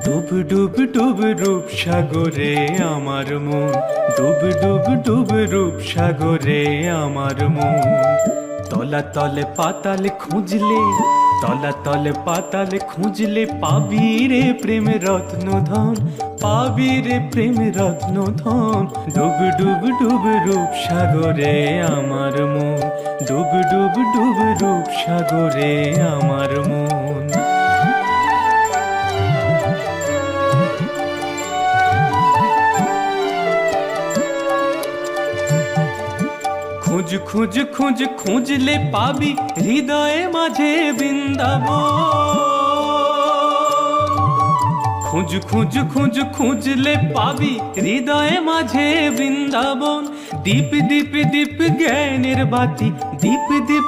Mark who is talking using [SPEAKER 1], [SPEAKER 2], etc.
[SPEAKER 1] ডুব ডুব ডুব রূপ সাগরে আমার মন, ডুব ডুব ডুব রূপ সাগরে আমার মন। তলা তলে পাতাল খুঁজলে, তলা তলে পাতাল খুঁজলে পাবি রে প্রেম রত্ন ধন, পাবি রে প্রেম রত্ন ধন। ডুব ডুব ডুব রূপ সাগরে আমার মন, ডুব ডুব ডুব রূপ সাগরে আমার মন। খুঁজ খুঁজ খুঁজ খুঁজলে পাবি হৃদয়ে মাঝে বৃন্দাবন। খুঁজ খুঁজ খুঁজ খুঁজলে পাবি হৃদয়ে মাঝে বৃন্দাবন। দীপ দীপ দীপ জ্ঞানের বাতি, দীপ দীপ